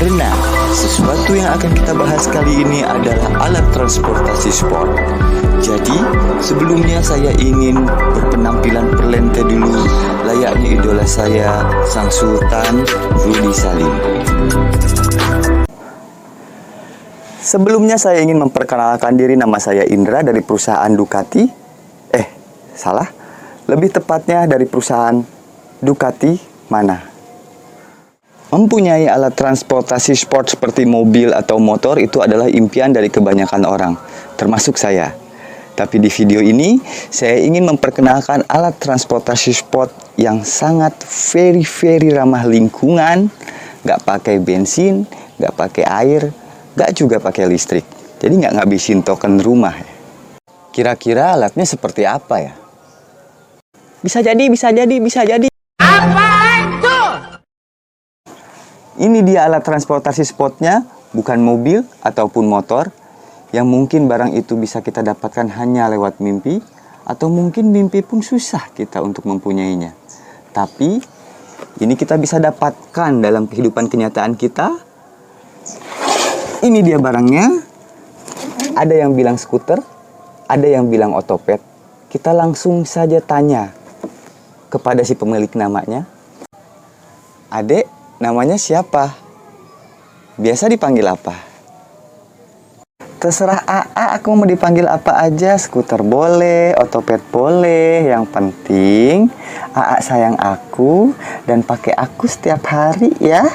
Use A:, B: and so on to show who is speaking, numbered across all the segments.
A: Karena sesuatu yang akan kita bahas kali ini adalah alat transportasi sport. Jadi, sebelumnya saya ingin berpenampilan perlente dulu, layaknya idola saya, Sang Sultan Rudy Salim. Sebelumnya saya ingin memperkenalkan diri, nama saya Indra dari perusahaan Ducati. Salah. Lebih tepatnya dari perusahaan Ducati mana? Mempunyai alat transportasi sport seperti mobil atau motor itu adalah impian dari kebanyakan orang, termasuk saya. Tapi di video ini, saya ingin memperkenalkan alat transportasi sport yang sangat very ramah lingkungan, nggak pakai bensin, nggak pakai air, nggak juga pakai listrik. Jadi nggak ngabisin token rumah. Kira-kira alatnya seperti apa ya? Bisa jadi.
B: Apa itu?
A: Ini dia alat transportasi sportnya, bukan mobil ataupun motor, yang mungkin barang itu bisa kita dapatkan hanya lewat mimpi, atau mungkin mimpi pun susah kita untuk mempunyainya. Tapi, ini kita bisa dapatkan dalam kehidupan kenyataan kita. Ini dia barangnya. Ada yang bilang skuter, ada yang bilang otopet. Kita langsung saja tanya kepada si pemilik namanya. Adek, namanya siapa? Biasa dipanggil apa? Terserah AA, aku mau dipanggil apa aja. Skuter boleh, otopet boleh. Yang penting AA sayang aku dan pakai aku setiap hari ya.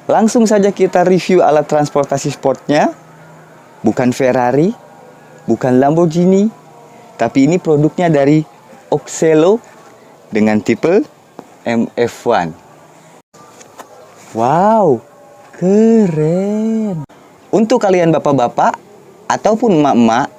A: Langsung saja kita review alat transportasi sportnya. Bukan Ferrari, bukan Lamborghini, tapi ini produknya dari Oxelo dengan tipe MF1. Wow, keren. Untuk kalian bapak-bapak ataupun emak-emak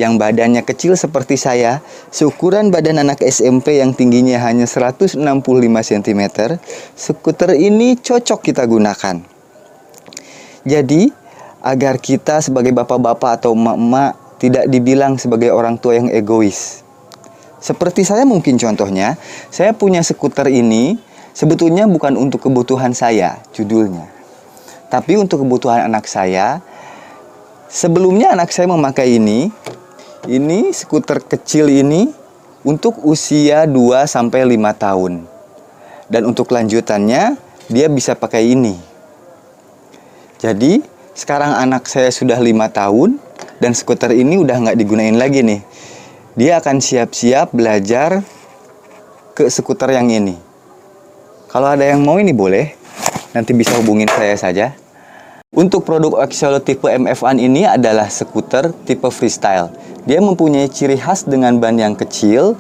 A: yang badannya kecil seperti saya, seukuran badan anak SMP yang tingginya hanya 165 cm, skuter ini cocok kita gunakan. Jadi, agar kita sebagai bapak-bapak atau emak-emak tidak dibilang sebagai orang tua yang egois. Seperti saya mungkin contohnya, saya punya skuter ini sebetulnya bukan untuk kebutuhan saya, judulnya. Tapi untuk kebutuhan anak saya. Sebelumnya anak saya memakai ini skuter kecil ini untuk usia 2-5 tahun. Dan untuk lanjutannya, dia bisa pakai ini. Jadi, sekarang anak saya sudah 5 tahun, dan skuter ini udah nggak digunain lagi nih. Dia akan siap-siap belajar ke skuter yang ini. Kalau ada yang mau ini boleh, nanti bisa hubungin saya saja. Untuk produk Oxelo tipe MF1 ini adalah skuter tipe freestyle. Dia mempunyai ciri khas dengan ban yang kecil,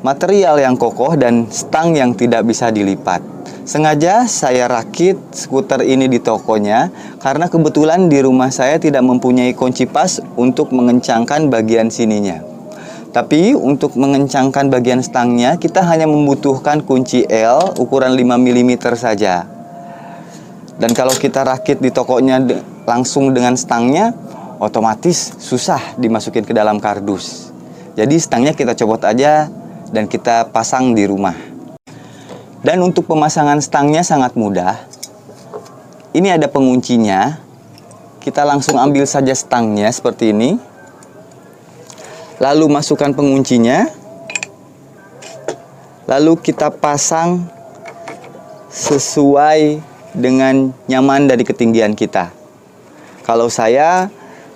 A: material yang kokoh, dan stang yang tidak bisa dilipat. Sengaja saya rakit skuter ini di tokonya karena kebetulan di rumah saya tidak mempunyai kunci pas untuk mengencangkan bagian sininya. Tapi untuk mengencangkan bagian stangnya kita hanya membutuhkan kunci L ukuran 5 mm saja. Dan kalau kita rakit di tokonya langsung dengan stangnya, otomatis susah dimasukin ke dalam kardus. Jadi stangnya kita copot aja dan kita pasang di rumah. Dan untuk pemasangan stangnya sangat mudah. Ini ada penguncinya. Kita langsung ambil saja stangnya seperti ini. Lalu masukkan penguncinya. Lalu kita pasang sesuai dengan nyaman dari ketinggian kita. Kalau saya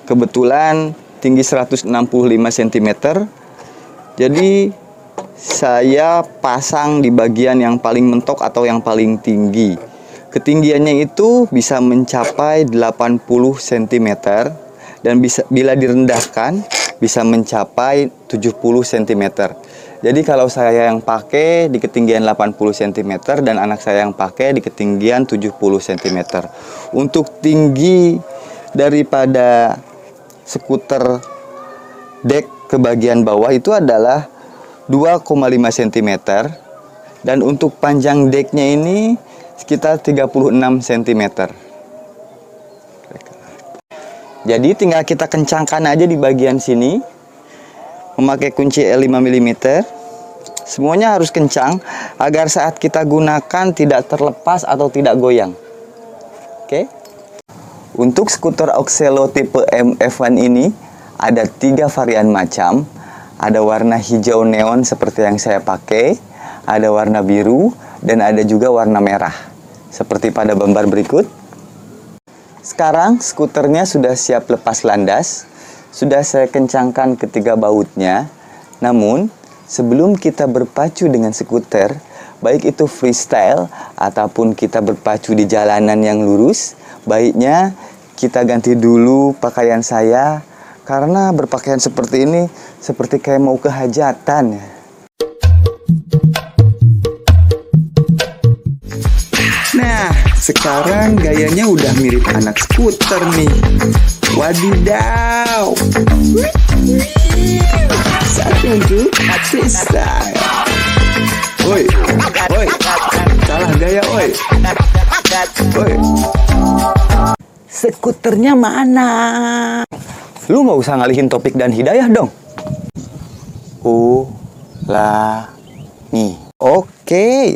A: kebetulan tinggi 165 cm. Jadi saya pasang di bagian yang paling mentok atau yang paling tinggi. Ketinggiannya itu bisa mencapai 80 cm dan bila direndahkan bisa mencapai 70 cm. Jadi kalau saya yang pakai di ketinggian 80 cm dan anak saya yang pakai di ketinggian 70 cm. Untuk tinggi daripada skuter dek ke bagian bawah itu adalah 2,5 cm. Dan untuk panjang deknya ini sekitar 36 cm. Jadi tinggal kita kencangkan aja di bagian sini. Memakai kunci L 5 mm. Semuanya harus kencang agar saat kita gunakan tidak terlepas atau tidak goyang. Oke. Untuk skuter Oxelo tipe MF1 ini ada 3 varian macam. Ada warna hijau neon seperti yang saya pakai, ada warna biru, dan ada juga warna merah. Seperti pada gambar berikut. Sekarang skuternya sudah siap lepas landas. Sudah saya kencangkan ketiga bautnya. Namun, sebelum kita berpacu dengan skuter, baik itu freestyle ataupun kita berpacu di jalanan yang lurus, baiknya kita ganti dulu pakaian saya. Karena berpakaian seperti ini seperti kayak mau ke hajatan. Nah, sekarang gayanya udah mirip anak skuter nih. Wadidaw. Satu untuk freestyle. Oi, oi, salah gaya, oi. Oi. Skuternya mana? Lu nggak usah ngalihin topik dan hidayah dong. Ulangi. Oke.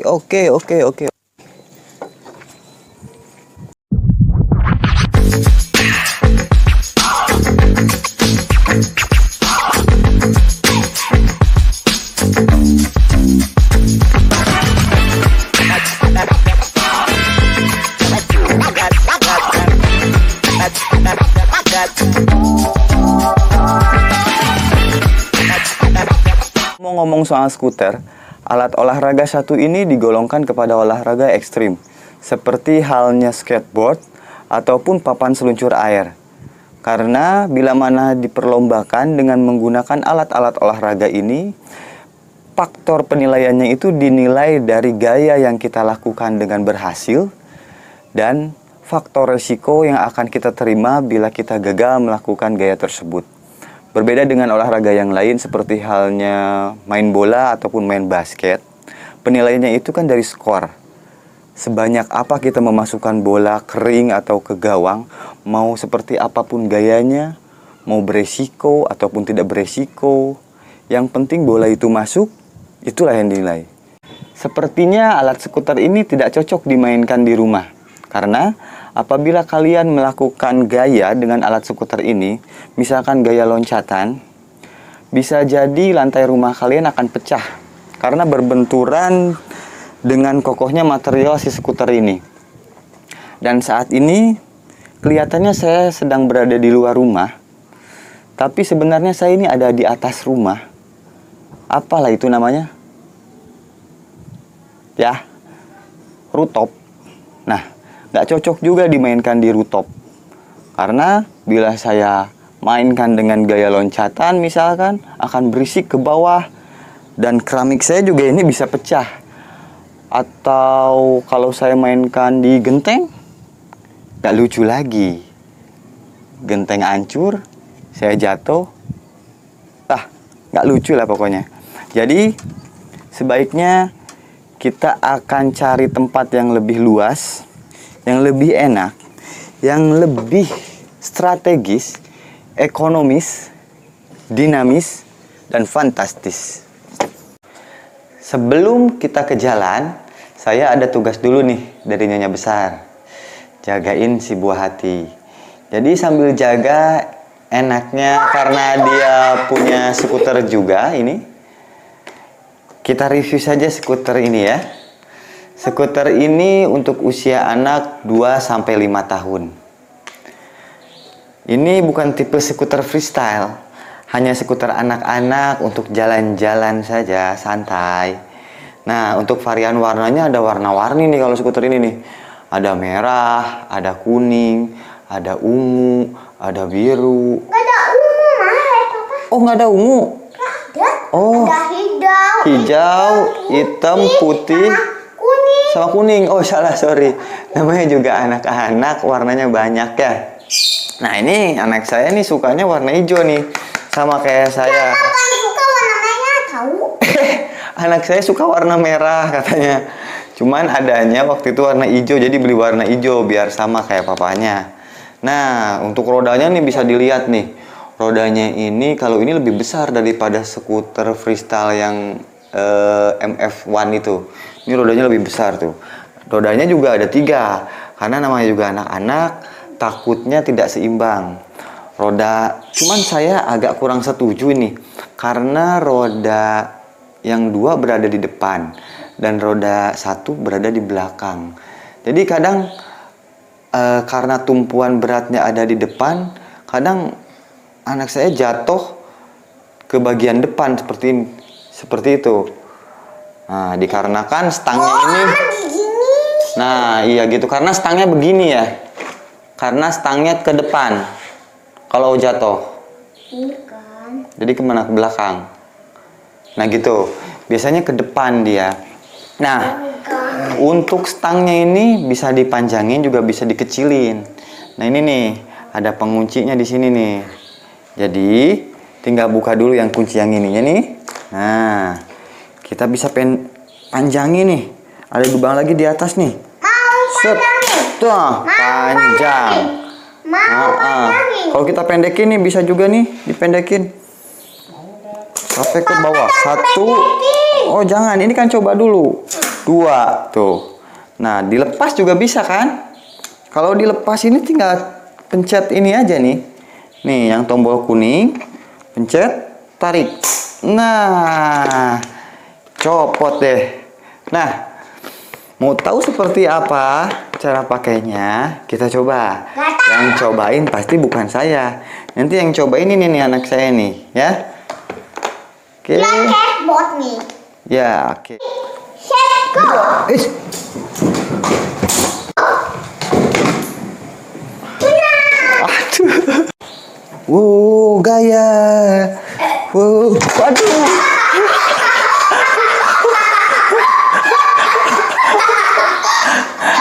A: Mau ngomong soal skuter, alat olahraga satu ini digolongkan kepada olahraga ekstrim, seperti halnya skateboard ataupun papan seluncur air. Karena bila mana diperlombakan dengan menggunakan alat-alat olahraga ini, faktor penilaiannya itu dinilai dari gaya yang kita lakukan dengan berhasil dan faktor resiko yang akan kita terima bila kita gagal melakukan gaya tersebut. Berbeda dengan olahraga yang lain seperti halnya main bola ataupun main basket, penilaiannya itu kan dari skor. Sebanyak apa kita memasukkan bola kering atau ke gawang, mau seperti apapun gayanya, mau beresiko ataupun tidak beresiko, yang penting bola itu masuk, itulah yang dinilai. Sepertinya alat skuter ini tidak cocok dimainkan di rumah. Karena apabila kalian melakukan gaya dengan alat skuter ini, misalkan gaya loncatan, bisa jadi lantai rumah kalian akan pecah karena berbenturan dengan kokohnya material si skuter ini. Dan saat ini kelihatannya saya sedang berada di luar rumah, tapi sebenarnya saya ini ada di atas rumah. Apalah itu namanya? Ya, rooftop. Nah, nggak cocok juga dimainkan di rooftop. Karena bila saya mainkan dengan gaya loncatan misalkan, akan berisik ke bawah. Dan keramik saya juga ini bisa pecah. Atau kalau saya mainkan di genteng, nggak lucu lagi. Genteng hancur, saya jatuh. Nggak lucu lah pokoknya. Jadi, sebaiknya kita akan cari tempat yang lebih luas, yang lebih enak, yang lebih strategis, ekonomis, dinamis, dan fantastis. Sebelum kita ke jalan, saya ada tugas dulu nih dari Nyonya Besar. Jagain si buah hati. Jadi sambil jaga, enaknya karena dia punya skuter juga ini, kita review saja skuter ini ya. Skuter ini untuk usia anak 2-5 tahun. Ini bukan tipe skuter freestyle, hanya skuter anak-anak untuk jalan-jalan saja, santai. Nah, untuk varian warnanya ada warna-warni nih kalau skuter ini nih. Ada merah, ada kuning, ada ungu, ada biru.
C: Gak ada ungu, Papa.
A: Oh, nggak ada ungu?
C: Ada.
A: Oh,
C: Ada hijau.
A: hijau, hitam, putih,
C: Kuning.
A: sama kuning. Oh, salah, sorry. Namanya juga anak-anak, warnanya banyak ya. Nah, ini anak saya nih sukanya warna hijau nih. Sama kayak saya.
C: Bukan suka warna merah, tahu?
A: Anak saya suka warna merah katanya. Cuman adanya waktu itu warna hijau, jadi beli warna hijau biar sama kayak papanya. Nah, untuk rodanya nih bisa dilihat nih. Rodanya ini kalau ini lebih besar daripada skuter freestyle yang MF1 itu. Ini rodanya lebih besar tuh. Rodanya juga ada 3, karena namanya juga anak-anak. takutnya tidak seimbang. Cuman saya agak kurang setuju ini, karena roda yang 2 berada di depan dan roda 1 berada di belakang. Jadi kadang karena tumpuan beratnya ada di depan, kadang anak saya jatuh ke bagian depan seperti itu. Nah, dikarenakan stangnya ini, nah iya gitu, karena stangnya begini ya, karena stangnya ke depan kalau jatuh.
C: Bukan.
A: Jadi kemana? Ke belakang. Nah gitu, biasanya ke depan dia. Nah, untuk stangnya ini bisa dipanjangin juga bisa dikecilin. Nah ini nih, ada penguncinya di sini nih. Jadi tinggal buka dulu yang kunci yang ininya nih. Nah, kita bisa panjangin nih. Ada lubang lagi di atas nih. Set. Tuh, panjang. Kalau kita pendekin nih bisa juga nih dipendekin sampai ke bawah. 1. Oh jangan, ini kan coba dulu. 2 tuh. Nah dilepas juga bisa kan? Kalau dilepas ini tinggal pencet ini aja nih. Nih yang tombol kuning, pencet, tarik. Nah copot deh. Nah mau tahu seperti apa cara pakainya? Kita coba. Yang cobain pasti bukan saya. Nanti yang cobain ini nih anak saya nih, ya. Oke.
C: Skateboard nih.
A: Ya, oke.
C: Set go.
A: Aduh. Wow, gaya. Wow, waduh.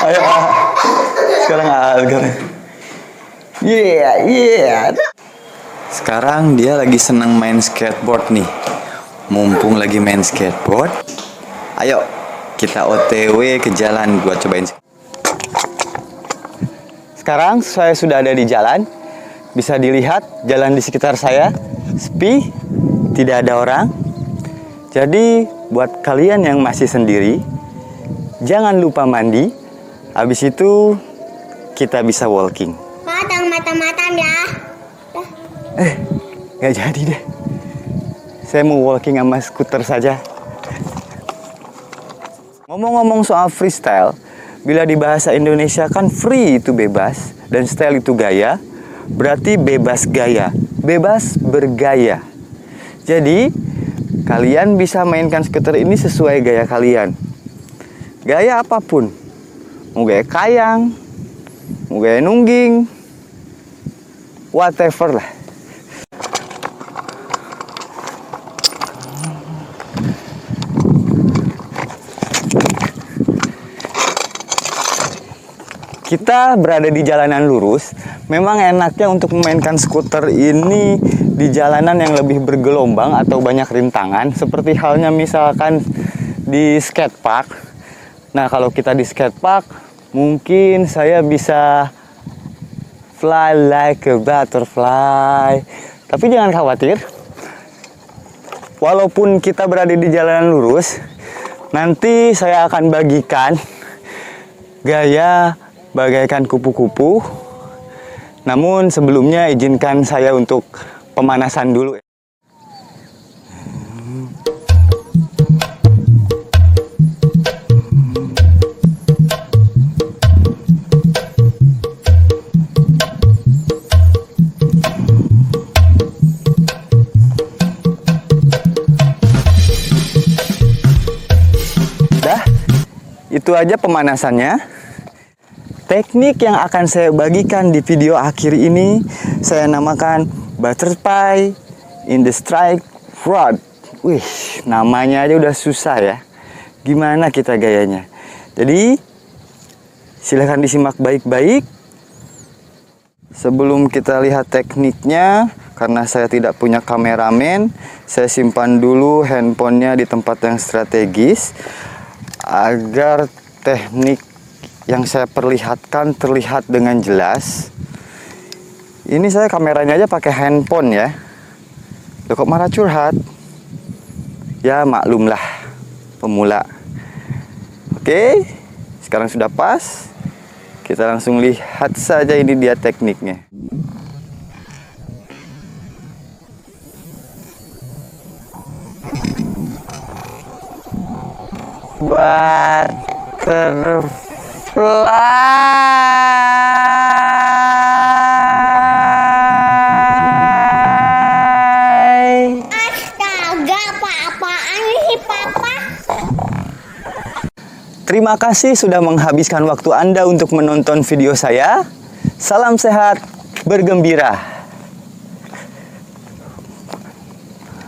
A: Ayo, sekarang yeah. Sekarang dia lagi senang main skateboard nih. Mumpung lagi main skateboard, ayo kita OTW ke jalan buat cobain. Sekarang saya sudah ada di jalan. Bisa dilihat jalan di sekitar saya sepi, tidak ada orang. Jadi buat kalian yang masih sendiri, jangan lupa mandi. Habis itu kita bisa walking.
C: Mata-mata ya.
A: Nggak jadi deh. Saya mau walking sama skuter saja. Ngomong-ngomong soal freestyle, bila di bahasa Indonesia kan free itu bebas dan style itu gaya, berarti bebas gaya, bebas bergaya. Jadi kalian bisa mainkan skuter ini sesuai gaya kalian. Gaya apapun. Mau gaya kayang, mau gaya nungging, whatever lah. Kita berada di jalanan lurus. Memang enaknya untuk memainkan skuter ini di jalanan yang lebih bergelombang atau banyak rintangan, seperti halnya misalkan di skatepark. Nah, kalau kita di skatepark, mungkin saya bisa fly like a butterfly. Tapi jangan khawatir. Walaupun kita berada di jalanan lurus, nanti saya akan bagikan gaya bagaikan kupu-kupu. Namun sebelumnya izinkan saya untuk pemanasan dulu. Dah, itu aja pemanasannya. Teknik yang akan saya bagikan di video akhir ini saya namakan Butterfly in the Strike Rod. Wih, namanya aja udah susah ya. Gimana kita gayanya? Jadi, silahkan disimak baik-baik. Sebelum kita lihat tekniknya, karena saya tidak punya kameramen, saya simpan dulu handphonenya di tempat yang strategis agar teknik yang saya perlihatkan terlihat dengan jelas. Ini saya kameranya aja pakai handphone ya. Loh, kok marah curhat? Ya maklumlah, pemula. Oke, sekarang sudah pas. Kita langsung lihat saja ini dia tekniknya. Butterfly.
C: Astaga, apa-apaan sih papa?
A: Terima kasih sudah menghabiskan waktu Anda untuk menonton video saya. Salam sehat, bergembira.